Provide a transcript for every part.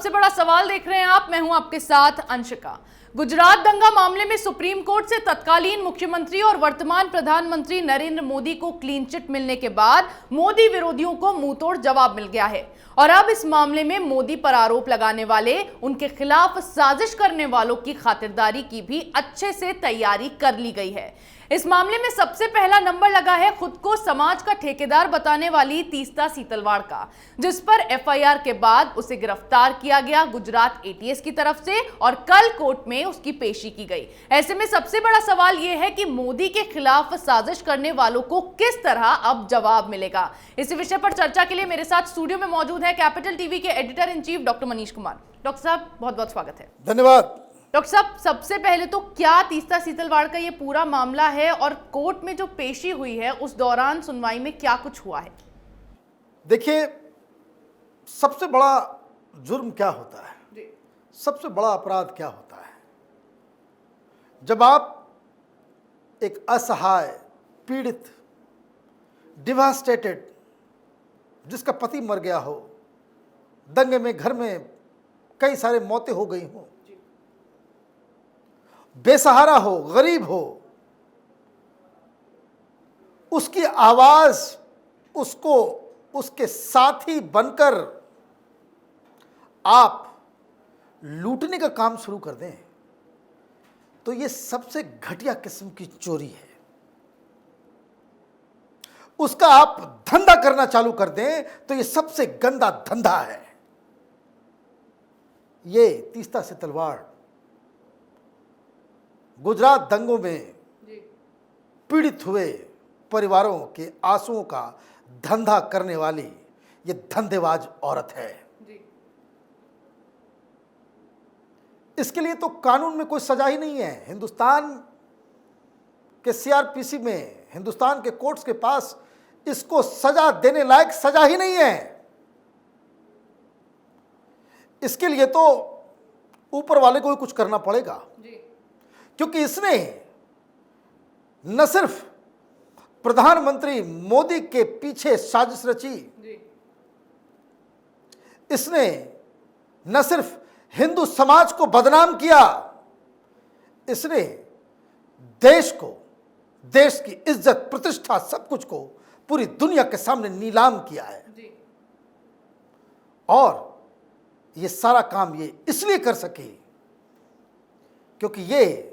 सबसे बड़ा सवाल देख रहे हैं आप, मैं हूं आपके साथ अंशिका। गुजरात दंगा मामले में सुप्रीम कोर्ट से तत्कालीन मुख्यमंत्री और वर्तमान प्रधानमंत्री नरेंद्र मोदी को क्लीन चिट मिलने के बाद मोदी विरोधियों को मुंहतोड़ जवाब मिल गया है और अब इस मामले में मोदी पर आरोप लगाने वाले, उनके खिलाफ साजिश करने वालों की खातिरदारी की भी अच्छे से तैयारी कर ली गई है। इस मामले में सबसे पहला नंबर लगा है खुद को समाज का ठेकेदार बताने वाली तीस्ता सीतलवाड़ का, जिस पर एफआईआर के बाद उसे गिरफ्तार किया गया गुजरात एटीएस की तरफ से और कल कोर्ट में उसकी पेशी की गई। ऐसे में सबसे बड़ा सवाल यह है कि मोदी के खिलाफ साजिश करने वालों को किस तरह अब जवाब मिलेगा। इसी विषय पर चर्चा के लिए मेरे साथ स्टूडियो में मौजूद है कैपिटल टीवी के editor in chief doctor Manish Kumar. Doctor साहब, बहुत बहुत स्वागत है। धन्यवाद। डॉक्टर साहब, सबसे पहले तो क्या तीस्ता सीतलवाड़ का ये पूरा मामला है और कोर्ट में जो पेशी हुई है उस दौरान सुनवाई में क्या कुछ हुआ है? देखिए, सबसे बड़ा जुर्म क्या होता है जी? सबसे बड़ा अपराध क्या होता है? जब आप एक असहाय, पीड़ित, डिवास्टेटेड, जिसका पति मर गया हो, दंगे में घर में कई सारे मौतें हो गई हों, बेसहारा हो, गरीब हो, उसकी आवाज उसको उसके साथी बनकर आप लूटने का काम शुरू कर दें तो यह सबसे घटिया किस्म की चोरी है। उसका आप धंधा करना चालू कर दें तो यह सबसे गंदा धंधा है। ये तीस्ता सीतलवाड़ गुजरात दंगों में पीड़ित हुए परिवारों के आंसुओं का धंधा करने वाली ये धंधेबाज औरत है। इसके लिए तो कानून में कोई सजा ही नहीं है। हिंदुस्तान के सीआरपीसी में, हिंदुस्तान के कोर्ट्स के पास इसको सजा देने लायक सजा ही नहीं है। इसके लिए तो ऊपर वाले को ही कुछ करना पड़ेगा, क्योंकि इसने न सिर्फ प्रधानमंत्री मोदी के पीछे साजिश रची, इसने न सिर्फ हिंदू समाज को बदनाम किया, इसने देश को, देश की इज्जत, प्रतिष्ठा, सब कुछ को पूरी दुनिया के सामने नीलाम किया है। और ये सारा काम ये इसलिए कर सके क्योंकि ये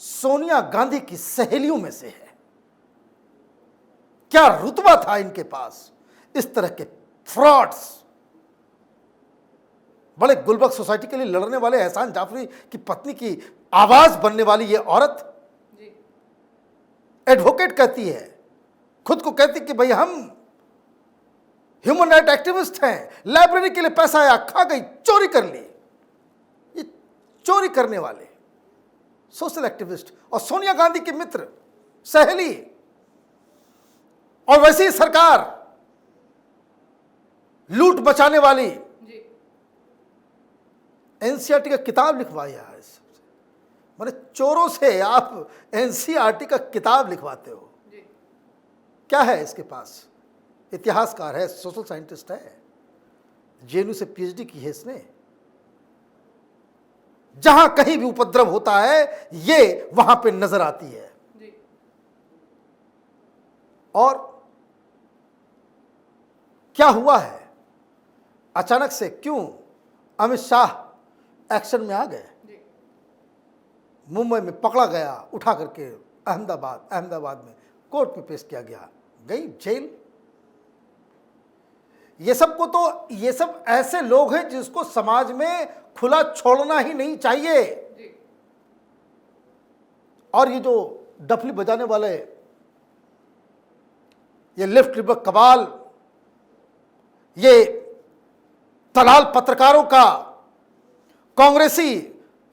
सोनिया गांधी की सहेलियों में से है। क्या रुतबा था इनके पास? इस तरह के फ्रॉड्स, बड़े गुलबर्ग सोसाइटी के लिए लड़ने वाले एहसान जाफरी की पत्नी की आवाज बनने वाली ये औरत एडवोकेट कहती है, खुद को कहती कि भाई हम ह्यूमन राइट एक्टिविस्ट हैं, लाइब्रेरी के लिए पैसा आया, खा गई, चोरी कर ली। ये चोरी करने वाले सोशल एक्टिविस्ट और सोनिया गांधी के मित्र, सहेली, और वैसी सरकार लूट बचाने वाली एनसीईआरटी का किताब लिखवाया है। मैंने चोरों से आप एनसीईआरटी का किताब लिखवाते हो? क्या है इसके पास? इतिहासकार है, सोशल साइंटिस्ट है, जेएनयू से पीएचडी की है इसने। जहां कहीं भी उपद्रव होता है ये वहां पे नजर आती है। और क्या हुआ है? अचानक से क्यों अमित शाह एक्शन में आ गए? मुंबई में पकड़ा गया, उठा करके अहमदाबाद में कोर्ट में पेश किया गया, गई जेल। ये सब ऐसे लोग हैं जिसको समाज में खुला छोड़ना ही नहीं चाहिए। और ये जो डफली बजाने वाले, ये लेफ्ट लिबरल कबाल, ये दलाल पत्रकारों का, कांग्रेसी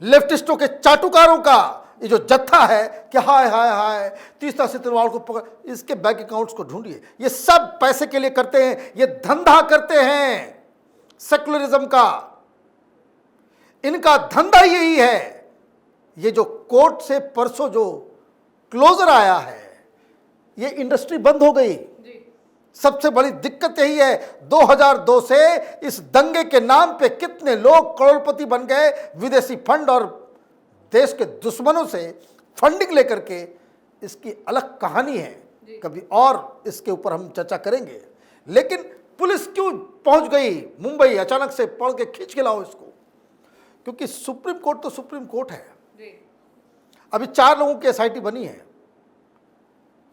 लेफ्टिस्टों के चाटुकारों का ये जो जत्था है कि हाय हाय हाय तीस्ता सीतलवाड़ को पकड़, इसके बैंक अकाउंट्स को ढूंढिए। ये सब पैसे के लिए करते हैं, ये धंधा करते हैं सेकुलरिज्म का। इनका धंधा यही है। ये जो कोर्ट से परसों जो क्लोजर आया है, ये इंडस्ट्री बंद हो गई। सबसे बड़ी दिक्कत यही है, 2002 से इस दंगे के नाम पे कितने लोग करोड़पति बन गए, विदेशी फंड और देश के दुश्मनों से फंडिंग लेकर के। इसकी अलग कहानी है, कभी और इसके ऊपर हम चर्चा करेंगे। लेकिन पुलिस क्यों पहुंच गई मुंबई अचानक से, पढ़ के खींच के लाओ इसको, क्योंकि सुप्रीम कोर्ट तो सुप्रीम कोर्ट है। अभी 4 लोगों की एसआईटी बनी है,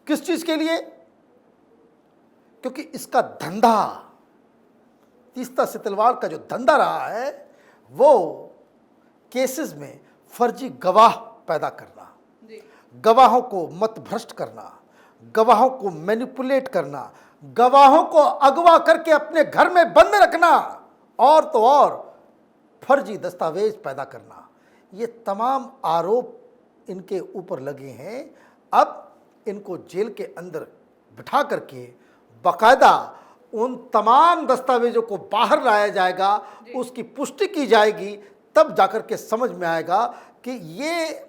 किस चीज के लिए? क्योंकि इसका धंधा, तीस्ता सितलवाड़ का जो धंधा रहा है वो केसेस में फर्जी गवाह पैदा करना, गवाहों को मतभ्रष्ट करना, गवाहों को मैनिपुलेट करना, गवाहों को अगवा करके अपने घर में बंद रखना, और तो और फर्जी दस्तावेज पैदा करना। ये तमाम आरोप इनके ऊपर लगे हैं। अब इनको जेल के अंदर बिठा करके बाकायदा उन तमाम दस्तावेजों को बाहर लाया जाएगा, उसकी पुष्टि की जाएगी, तब जाकर के समझ में आएगा कि ये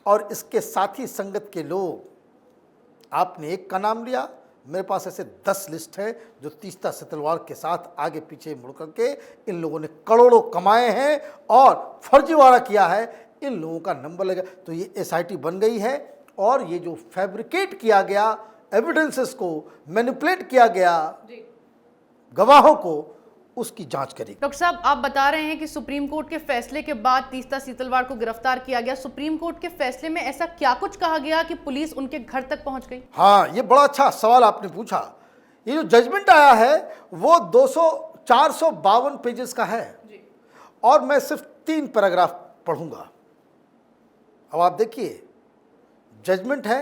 और इसके साथी संगत के लोग। आपने एक का नाम लिया, मेरे पास ऐसे 10 लिस्ट है जो तीस्ता सितलवाड़ के साथ आगे पीछे मुड़ करके इन लोगों ने करोड़ों कमाए हैं और फर्जीवाड़ा किया है। इन लोगों का नंबर लगा तो ये एसआईटी बन गई है, और ये जो फैब्रिकेट किया गया एविडेंसेस को, मैनिपुलेट किया गया गवाहों को, उसकी जांच करेगी। डॉक्टर साहब, आप बता रहे हैं कि सुप्रीम कोर्ट के फैसले के बाद तीस्ता सितलवाड़ को गिरफ्तार किया गया। सुप्रीम कोर्ट के फैसले में ऐसा क्या कुछ कहा गया कि पुलिस उनके घर तक पहुंच गई? हाँ, ये बड़ा अच्छा सवाल आपने पूछा। ये जो जजमेंट आया है वो 452 पेजेस का है, और मैं सिर्फ 3 पैराग्राफ पढ़ूंगा। अब आप देखिए, जजमेंट है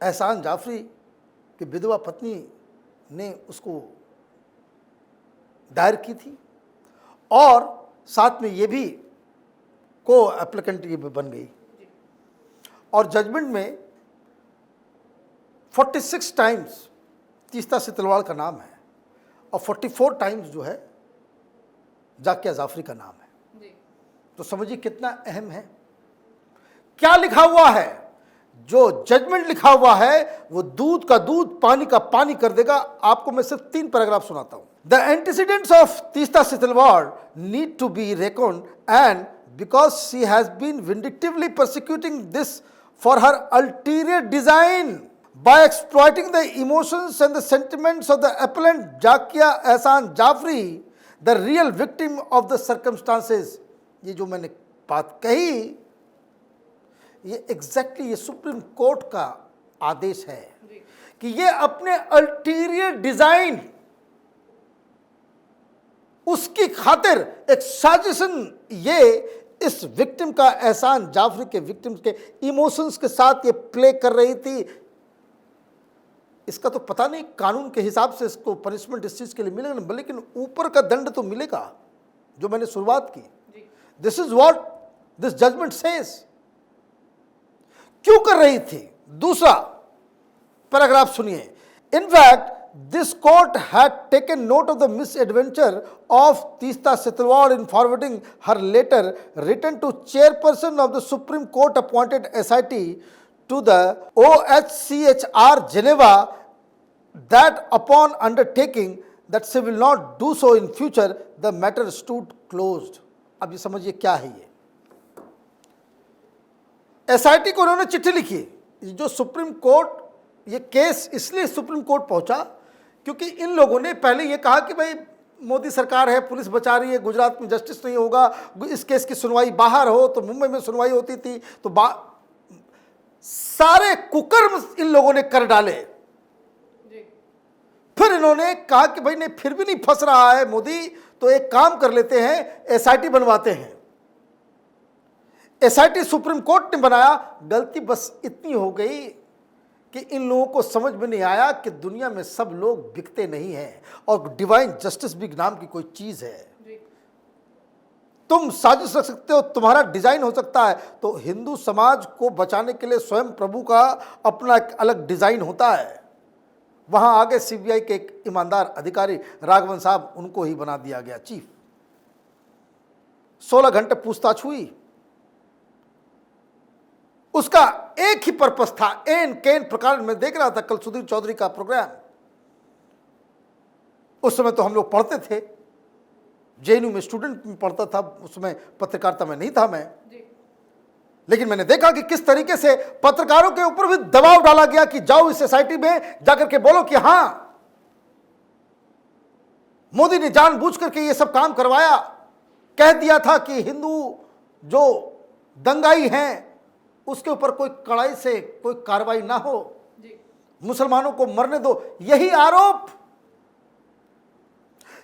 एहसान जाफरी की विधवा पत्नी ने उसको दायर की थी, और साथ में ये भी को एप्लीकेंट बन गई। और जजमेंट में 46 टाइम्स तीस्ता सितलवाड़ का नाम है, और 44 टाइम्स जो है जाकिया जाफरी का नाम है। तो समझिए कितना अहम है। क्या लिखा हुआ है? जो जजमेंट लिखा हुआ है वो दूध का दूध, पानी का पानी कर देगा। आपको मैं सिर्फ 3 पैराग्राफ सुनाता हूं। The antecedents of Teesta Setalvad need to be reckoned, and because she has been vindictively persecuting this for her ulterior design by exploiting the emotions and the sentiments of the appellant Zakia Ehsan Jafri, the real victim of the circumstances. ये जो मैंने बात कही, ये exactly ये supreme court का आदेश है कि ये अपने अल्टीरियर डिजाइन, उसकी खातिर एक साजिशन ये इस विक्टिम का, एहसान जाफरी के विक्टिम के इमोशंस के साथ ये प्ले कर रही थी। इसका तो पता नहीं कानून के हिसाब से इसको पनिशमेंट इस चीज के लिए मिलेगा, लेकिन ऊपर का दंड तो मिलेगा, जो मैंने शुरुआत की। This is what this judgement says. क्यों कर रही थी? दूसरा पैराग्राफ सुनिए। In fact this court had taken note of the misadventure of Teesta Setalvad in forwarding her letter written to chairperson of the Supreme Court appointed SIT to the OHCHR Geneva, that upon undertaking that she will not do so in future, the matter stood closed। अब ये समझिए क्या है। ये SIT को उन्होंने चिट्ठी लिखी। जो सुप्रीम कोर्ट, ये केस इसलिए सुप्रीम कोर्ट पहुंचा क्योंकि इन लोगों ने पहले ये कहा कि भाई मोदी सरकार है, पुलिस बचा रही है, गुजरात में जस्टिस नहीं होगा, इस केस की सुनवाई बाहर हो, तो मुंबई में सुनवाई होती थी। तो सारे कुकर्म इन लोगों ने कर डाले। फिर इन्होंने कहा कि भाई नहीं, फिर भी नहीं फंस रहा है मोदी, तो एक काम कर लेते हैं, एसआईटी बनवाते हैं। एसआईटी सुप्रीम कोर्ट ने बनाया। गलती बस इतनी हो गई कि इन लोगों को समझ में नहीं आया कि दुनिया में सब लोग बिकते नहीं हैं, और डिवाइन जस्टिस भी नाम की कोई चीज है। तुम साजिश रख सकते हो, तुम्हारा डिजाइन हो सकता है, तो हिंदू समाज को बचाने के लिए स्वयं प्रभु का अपना एक अलग डिजाइन होता है। वहां आगे सीबीआई के एक ईमानदार अधिकारी राघवन साहब, उनको ही बना दिया गया चीफ। 16 घंटे पूछताछ हुई। उसका एक ही पर्पस था, एन केन प्रकार। मैं देख रहा था कल सुधीर चौधरी का प्रोग्राम, उस समय तो हम लोग पढ़ते थे, जेएनयू में स्टूडेंट में पढ़ता था, उसमें पत्रकारिता में नहीं था मैं, लेकिन मैंने देखा कि किस तरीके से पत्रकारों के ऊपर भी दबाव डाला गया कि जाओ इस सोसाइटी में जाकर के बोलो कि हां, मोदी ने जानबूझ करके ये सब काम करवाया, कह दिया था कि हिंदू जो दंगाई हैं उसके ऊपर कोई कड़ाई से कोई कार्रवाई ना हो, मुसलमानों को मरने दो, यही आरोप।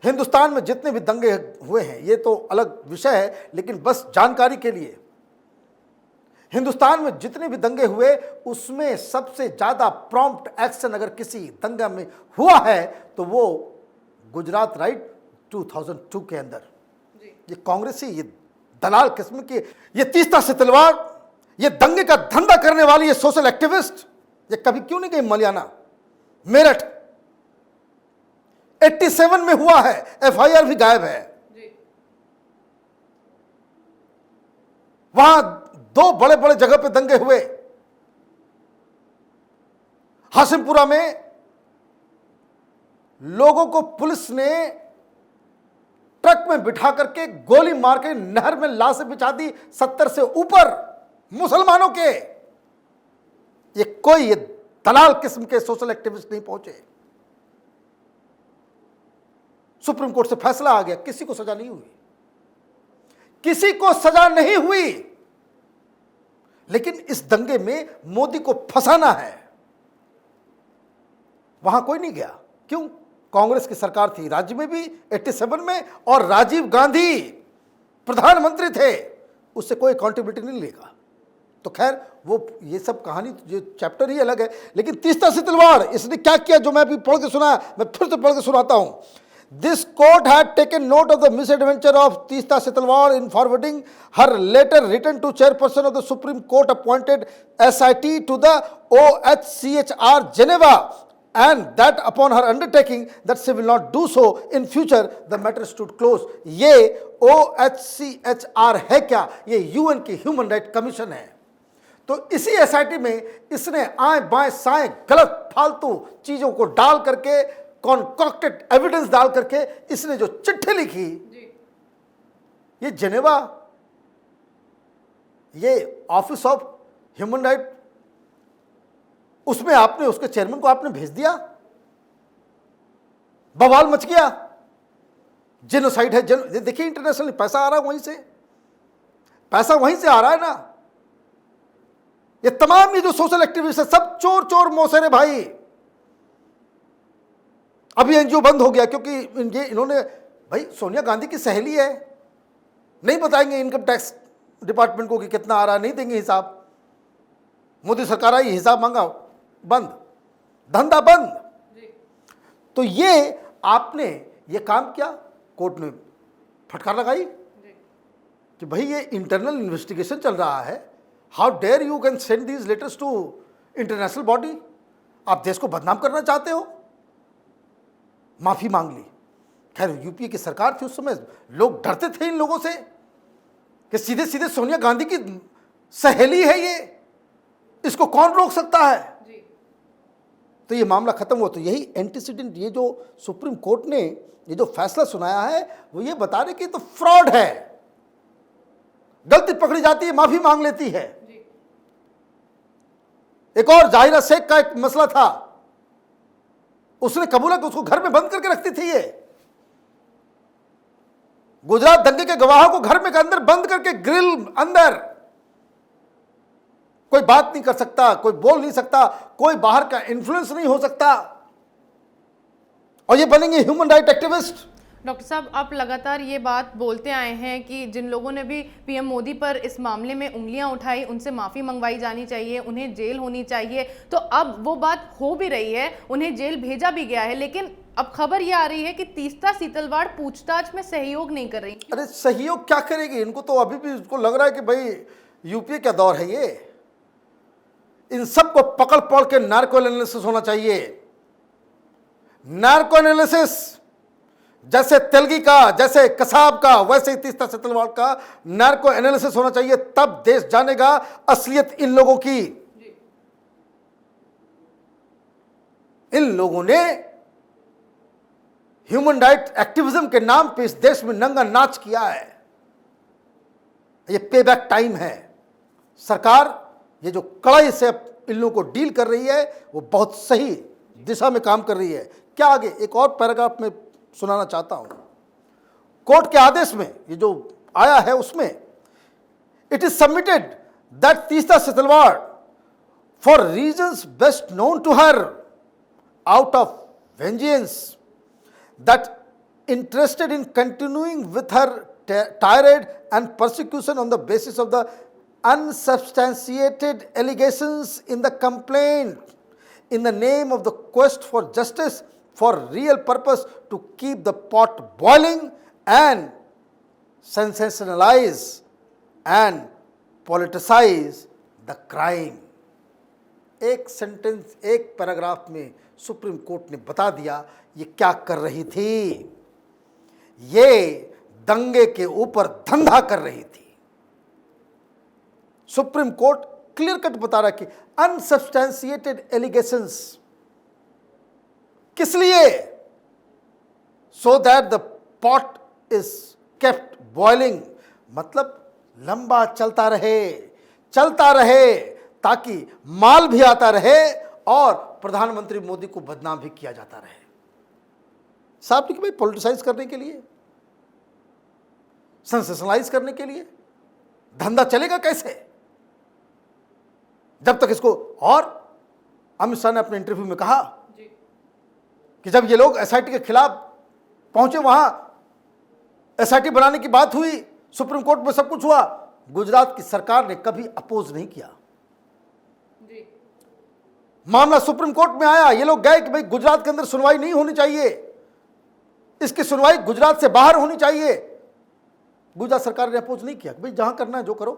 हिंदुस्तान में जितने भी दंगे हुए हैं, ये तो अलग विषय है, लेकिन बस जानकारी के लिए, हिंदुस्तान में जितने भी दंगे हुए उसमें सबसे ज्यादा प्रॉम्प्ट एक्शन अगर किसी दंगा में हुआ है तो वो गुजरात राइट 2002 के अंदर। ये कांग्रेसी, ये दलाल किस्म की, ये तीस्ता से तलवार, ये दंगे का धंधा करने वाली ये सोशल एक्टिविस्ट, ये कभी क्यों नहीं गई मलियाना, मेरठ 87 में हुआ है, एफआईआर भी गायब है। वहां 2 बड़े बड़े जगह पे दंगे हुए, हाशिमपुरा में लोगों को पुलिस ने ट्रक में बिठा करके गोली मार के नहर में लाशें बिछा दी, 70 से ऊपर मुसलमानों के। ये दलाल किस्म के सोशल एक्टिविस्ट नहीं पहुंचे। सुप्रीम कोर्ट से फैसला आ गया, किसी को सजा नहीं हुई, किसी को सजा नहीं हुई, लेकिन इस दंगे में मोदी को फंसाना है, वहां कोई नहीं गया। क्यों? कांग्रेस की सरकार थी राज्य में भी 87 में, और राजीव गांधी प्रधानमंत्री थे, उससे कोई अकाउंटेबिलिटी नहीं लेगा। तो खैर वो ये सब कहानी, ये चैप्टर ही अलग है। लेकिन तीस्ता से तलवार, इसने क्या किया जो मैं अभी पढ़ के सुना, मैं फिर से पढ़ के सुनाता हूं। This court had taken note of the misadventure of Teesta Setalwar in forwarding her letter written to chairperson of the Supreme Court appointed SIT to the OHCHR Geneva, and that upon her undertaking that she will not do so in future, the matter stood closed. ये OHCHR है क्या? ये UN की human right commission है। तो इसी SIT में इसने आए बाएं साएं गलत फालतू चीजों को डाल करके, कॉन्कॉक्टेड एविडेंस डाल करके इसने जो चिट्ठी लिखी, ये जेनेवा, ये ऑफिस ऑफ ह्यूमन राइट, उसमें आपने उसके चेयरमैन को आपने भेज दिया, बवाल मच गया, जेनोसाइड है। देखिए इंटरनेशनल पैसा आ रहा है, वहीं से पैसा वहीं से आ रहा है ना। ये तमाम ये जो सोशल एक्टिविस्ट है सब चोर चोर मौसेरे भाई। अभी एनजीओ बंद हो गया क्योंकि इन्होंने, भाई सोनिया गांधी की सहेली है, नहीं बताएंगे इनकम टैक्स डिपार्टमेंट को कि कितना आ रहा है, नहीं देंगे हिसाब। मोदी सरकार आई, हिसाब मांगा, बंद, धंधा बंद। तो ये आपने ये काम किया, कोर्ट ने फटकार लगाई कि भाई ये इंटरनल इन्वेस्टिगेशन चल रहा है, how dare you can send these letters to international body. आप देश को बदनाम करना चाहते हो। माफी मांग ली। खैर यूपीए की सरकार थी उस समय, लोग डरते थे इन लोगों से कि सीधे सीधे सोनिया गांधी की सहेली है ये, इसको कौन रोक सकता है। तो ये मामला खत्म हुआ। तो यही एंटीसीडेंट, ये जो सुप्रीम कोर्ट ने ये जो फैसला सुनाया है वो ये बता रहे कि तो फ्रॉड है, गलती पकड़ी जाती है, माफी मांग लेती है। एक और जाहिरा शेख का एक मसला था, उसने कबूला कि उसको घर में बंद करके रखती थी। ये गुजरात दंगे के गवाहों को घर में अंदर बंद करके, ग्रिल अंदर, कोई बात नहीं कर सकता, कोई बोल नहीं सकता, कोई बाहर का इन्फ्लुएंस नहीं हो सकता, और ये बनेंगे ह्यूमन राइट एक्टिविस्ट। डॉक्टर साहब, आप लगातार ये बात बोलते आए हैं कि जिन लोगों ने भी पीएम मोदी पर इस मामले में उंगलियां उठाई उनसे माफ़ी मंगवाई जानी चाहिए, उन्हें जेल होनी चाहिए। तो अब वो बात हो भी रही है, उन्हें जेल भेजा भी गया है, लेकिन अब खबर ये आ रही है कि तीस्ता सीतलवाड़ पूछताछ में सहयोग नहीं कर रही। अरे सहयोग क्या करेगी? इनको तो अभी भी इनको लग रहा है कि भाई यूपीए का दौर है ये। इन सबको पकड़ पकड़ के नार्को एनालिसिस होना चाहिए। नार्को एनालिसिस, जैसे तेलगी का, जैसे कसाब का, वैसे ही तीस्ता सीतलवाड़ का नार्को एनालिसिस होना चाहिए। तब देश जानेगा असलियत इन लोगों की। इन लोगों ने ह्यूमन राइट एक्टिविज्म के नाम पे इस देश में नंगा नाच किया है। ये पे बैक टाइम है। सरकार ये जो कड़ाई से इन लोगों को डील कर रही है वो बहुत सही दिशा में काम कर रही है। क्या आगे एक और पैराग्राफ में सुनाना चाहता हूं। कोर्ट के आदेश में ये जो आया है उसमें it is submitted that Teesta Setalvad for reasons best known to her out of vengeance that interested in continuing with her tirade and persecution on the basis of the unsubstantiated allegations in the complaint in the name of the quest for justice for real purpose to keep the pot boiling and sensationalize and politicize the crime। एक sentence एक paragraph में supreme court ने बता दिया ये क्या कर रही थी। ये दंगे के ऊपर धंधा कर रही थी। सुप्रीम कोर्ट क्लियर कट बता रहा कि अनसब्सटेंशिएटेड एलिगेशंस किस लिए, so that the pot is kept boiling, मतलब लंबा चलता रहे ताकि माल भी आता रहे और प्रधानमंत्री मोदी को बदनाम भी किया जाता रहे। साहब ने कि भाई पॉलिटिसाइज करने के लिए, सेंसेशनलाइज करने के लिए धंधा चलेगा कैसे जब तक इसको। और अमित शाह ने अपने इंटरव्यू में कहा कि जब ये लोग एसआईटी के खिलाफ पहुंचे, वहां एसआईटी बनाने की बात हुई, सुप्रीम कोर्ट में सब कुछ हुआ, गुजरात की सरकार ने कभी अपोज नहीं किया। मामला सुप्रीम कोर्ट में आया, ये लोग गए कि भाई गुजरात के अंदर सुनवाई नहीं होनी चाहिए, इसकी सुनवाई गुजरात से बाहर होनी चाहिए। गुजरात सरकार ने अपोज नहीं किया, भाई जहां करना है जो करो।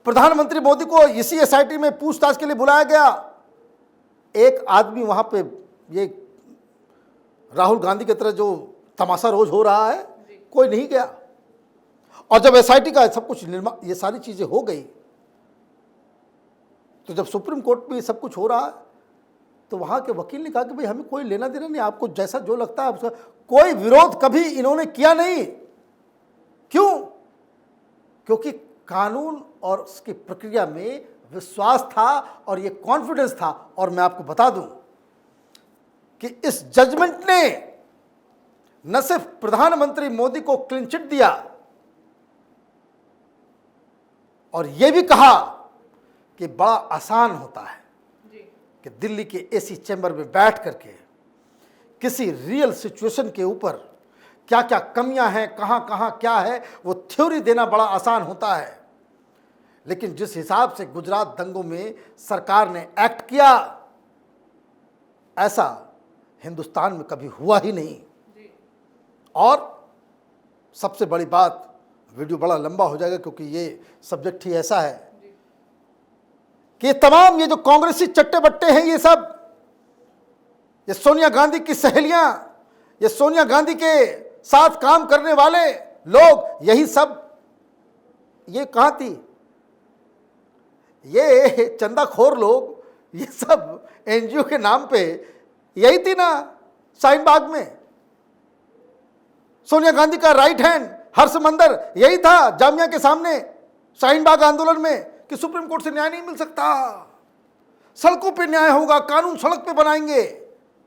प्रधानमंत्री मोदी को इसी एसआईटी में पूछताछ के लिए बुलाया गया। एक आदमी वहां पे, ये राहुल गांधी की तरह जो तमाशा रोज हो रहा है, कोई नहीं गया। और जब एसआईटी का सब कुछ ये सारी चीजें हो गई, तो जब सुप्रीम कोर्ट में सब कुछ हो रहा है, तो वहां के वकील ने कहा कि भाई हमें कोई लेना देना नहीं, आपको जैसा जो लगता है उसका। कोई विरोध कभी इन्होंने किया नहीं। क्यों? क्योंकि कानून और उसकी प्रक्रिया में विश्वास था और ये कॉन्फिडेंस था। और मैं आपको बता दूं कि इस जजमेंट ने न सिर्फ प्रधानमंत्री मोदी को क्लीन चिट दिया और यह भी कहा कि बड़ा आसान होता है कि दिल्ली के एसी चैम्बर में बैठ करके किसी रियल सिचुएशन के ऊपर क्या क्या कमियां हैं, कहां कहां क्या है, वो थ्योरी देना बड़ा आसान होता है। लेकिन जिस हिसाब से गुजरात दंगों में सरकार ने एक्ट किया, ऐसा हिंदुस्तान में कभी हुआ ही नहीं। और सबसे बड़ी बात, वीडियो बड़ा लंबा हो जाएगा क्योंकि ये सब्जेक्ट ही ऐसा है कि तमाम ये जो कांग्रेसी चट्टे बट्टे हैं, ये सब, ये सोनिया गांधी की सहेलियां, ये सोनिया गांधी के साथ काम करने वाले लोग, यही सब, ये कहां थी, ये चंदाखोर लोग, ये सब एनजीओ के नाम पे यही थी ना शाहीन बाग में। सोनिया गांधी का राइट हैंड हर्षमंदर यही था जामिया के सामने शाहीन बाग आंदोलन में कि सुप्रीम कोर्ट से न्याय नहीं मिल सकता, सड़कों पे न्याय होगा, कानून सड़क पे बनाएंगे।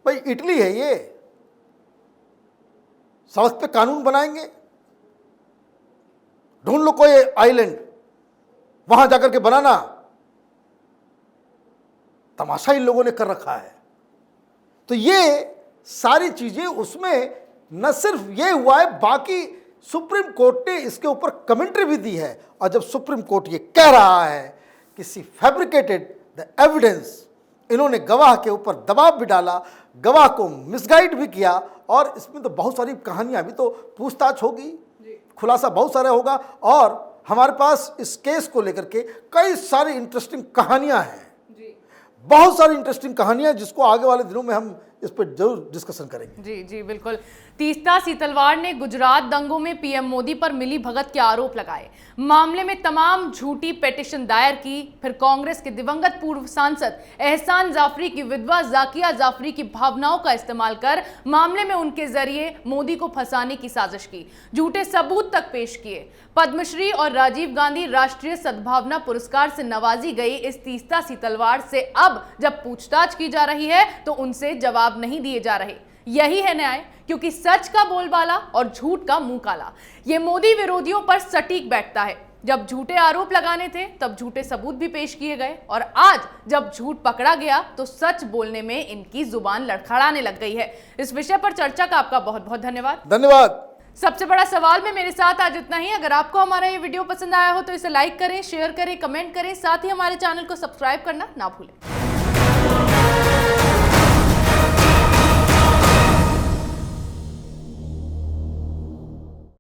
भाई इटली है ये, सड़क पे कानून बनाएंगे? ढूंढ लो कोई आइलैंड, वहां जाकर के बनाना। तमाशा इन लोगों ने कर रखा है। तो ये सारी चीजें उसमें न सिर्फ ये हुआ है, बाकी सुप्रीम कोर्ट ने इसके ऊपर कमेंट्री भी दी है। और जब सुप्रीम कोर्ट ये कह रहा है किसी फैब्रिकेटेड द एविडेंस, इन्होंने गवाह के ऊपर दबाव भी डाला, गवाह को मिसगाइड भी किया, और इसमें तो बहुत सारी कहानियां, अभी तो पूछताछ होगी, खुलासा बहुत सारा होगा। और हमारे पास इस केस को लेकर के कई सारी इंटरेस्टिंग कहानियां हैं, बहुत सारी इंटरेस्टिंग कहानियां, जिसको आगे वाले दिनों में हम इस पर जरूर डिस्कशन करेंगे। जी जी बिल्कुल। तीस्ता सीतलवाड़ ने गुजरात दंगों में पीएम मोदी पर मिली भगत के आरोप लगाए, मामले में तमाम झूठी पिटीशन दायर की, फिर कांग्रेस के दिवंगत पूर्व सांसद एहसान जाफरी की विधवा जाकिया जाफरी की भावनाओं का इस्तेमाल कर मामले में उनके जरिए मोदी को फंसाने की साजिश की, झूठे सबूत तक पेश किए। पद्मश्री और राजीव गांधी राष्ट्रीय सद्भावना पुरस्कार से नवाजी गई इस तीस्ता सीतलवाड़ से अब जब पूछताछ की जा रही है तो उनसे जवाब नहीं दिए जा रहे। यही है न्याय, क्योंकि सच का बोलबाला और झूठ का मुंह काला ये मोदी विरोधियों पर सटीक बैठता है। जब झूठे आरोप लगाने थे तब झूठे सबूत भी पेश किए गए, और आज जब झूठ पकड़ा गया तो सच बोलने में इनकी जुबान लड़खड़ाने लग गई है। इस विषय पर चर्चा का आपका बहुत बहुत धन्यवाद। धन्यवाद। सबसे बड़ा सवाल में मेरे साथ आज इतना ही। अगर आपको हमारा ये वीडियो पसंद आया हो तो इसे लाइक करें, शेयर करें, कमेंट करें, साथ ही हमारे चैनल को सब्सक्राइब करना ना भूलें।